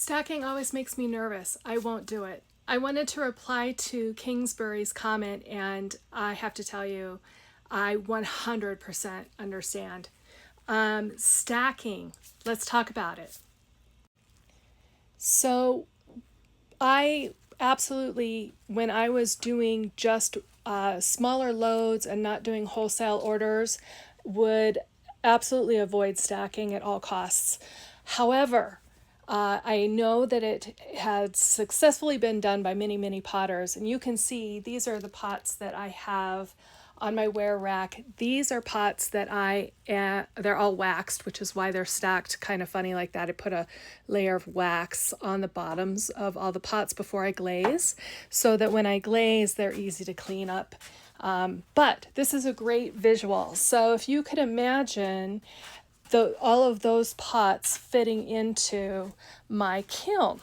Stacking always makes me nervous. I won't do it. I wanted to reply to Kingsbury's comment, and I have to tell you, I 100% understand. Stacking, let's talk about it. So I absolutely, when I was doing just smaller loads and not doing wholesale orders, would absolutely avoid stacking at all costs. However, I know that it had successfully been done by many, many potters. And you can see these are the pots that I have on my ware rack. These are pots that they're all waxed, which is why they're stacked kind of funny like that. I put a layer of wax on the bottoms of all the pots before I glaze, so that when I glaze, they're easy to clean up. But this is a great visual. So if you could imagine all of those pots fitting into my kiln.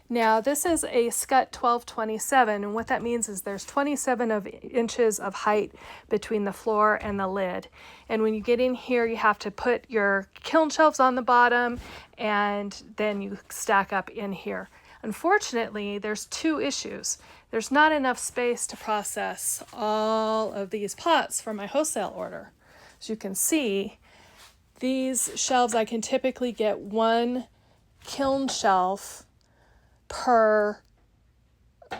Now this is a Scut 1227, and what that means is there's 27 inches of height between the floor and the lid. And when you get in here, you have to put your kiln shelves on the bottom, and then you stack up in here. Unfortunately, there's two issues. There's not enough space to process all of these pots for my wholesale order. As you can see, these shelves, I can typically get one kiln shelf per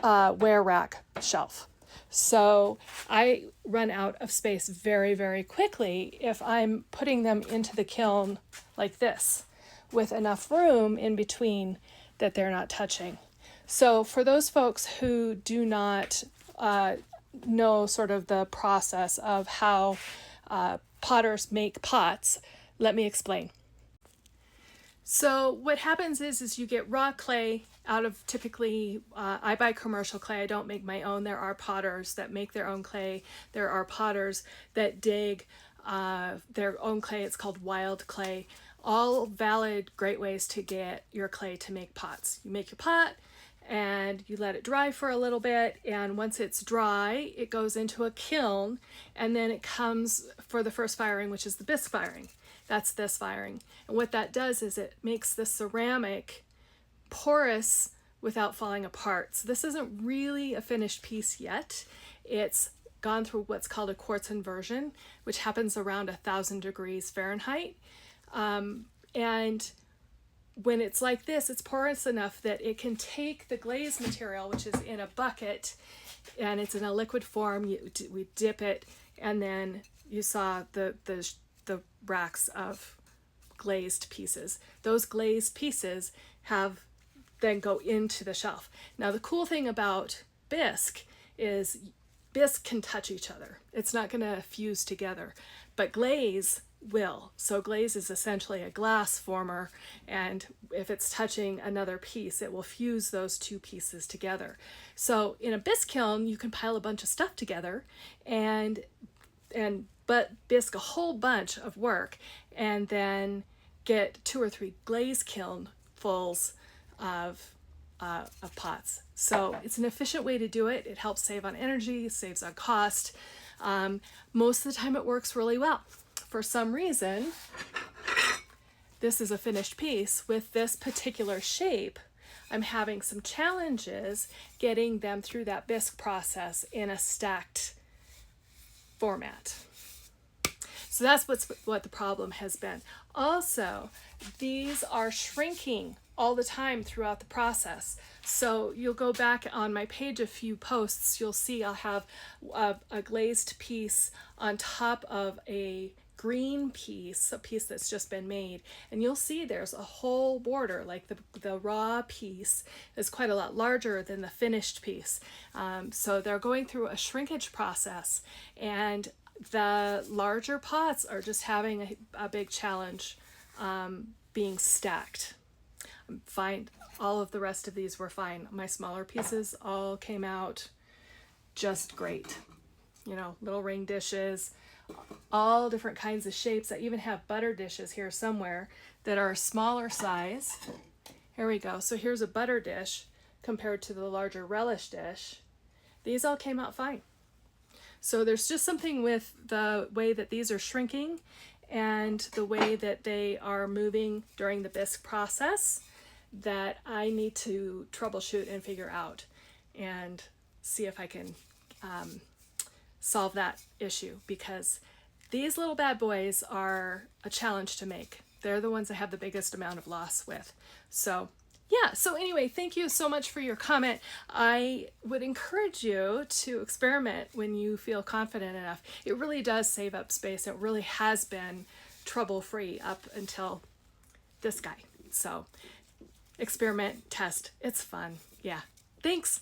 ware rack shelf. So I run out of space very, very quickly if I'm putting them into the kiln like this, with enough room in between that they're not touching. So for those folks who do not know sort of the process of how potters make pots, let me explain. So what happens is you get raw clay out of, typically, I buy commercial clay. I don't make my own. There are potters that make their own clay. There are potters that dig their own clay. It's called wild clay. All valid, great ways to get your clay to make pots. You make your pot and you let it dry for a little bit, and once it's dry, it goes into a kiln, and then it comes for the first firing, which is the bisque firing. That's this firing. And what that does is it makes the ceramic porous without falling apart. So this isn't really a finished piece yet. It's gone through what's called a quartz inversion, which happens around 1,000 degrees Fahrenheit. And when it's like this, it's porous enough that it can take the glaze material, which is in a bucket, and it's in a liquid form. We dip it, and then you saw the racks of glazed pieces. Those glazed pieces then go into the shelf. Now the cool thing about bisque is bisque can touch each other. It's not going to fuse together, but glaze will. So glaze is essentially a glass former, and if it's touching another piece, it will fuse those two pieces together. So in a bisque kiln, you can pile a bunch of stuff together but bisque a whole bunch of work, and then get 2 or 3 glaze kiln fulls of pots. So it's an efficient way to do it. It helps save on energy, saves on cost. Most of the time it works really well. For some reason, this is a finished piece. With this particular shape, I'm having some challenges getting them through that bisque process in a stacked format. So that's what the problem has been. Also, these are shrinking all the time throughout the process. So you'll go back on my page a few posts, you'll see I'll have a glazed piece on top of a green piece, a piece that's just been made, and you'll see there's a whole border. Like the raw piece is quite a lot larger than the finished piece. So they're going through a shrinkage process, and the larger pots are just having a big challenge being stacked. Fine. All of the rest of these were fine. My smaller pieces all came out just great. You know, little ring dishes, all different kinds of shapes. I even have butter dishes here somewhere that are a smaller size. Here we go. So here's a butter dish compared to the larger relish dish. These all came out fine. So there's just something with the way that these are shrinking and the way that they are moving during the bisque process that I need to troubleshoot and figure out and see if I can solve that issue, because these little bad boys are a challenge to make. They're the ones I have the biggest amount of loss with. So yeah, so anyway, thank you so much for your comment. I would encourage you to experiment when you feel confident enough. It really does save up space. It really has been trouble-free up until this guy. So experiment, test. It's fun. Yeah. Thanks.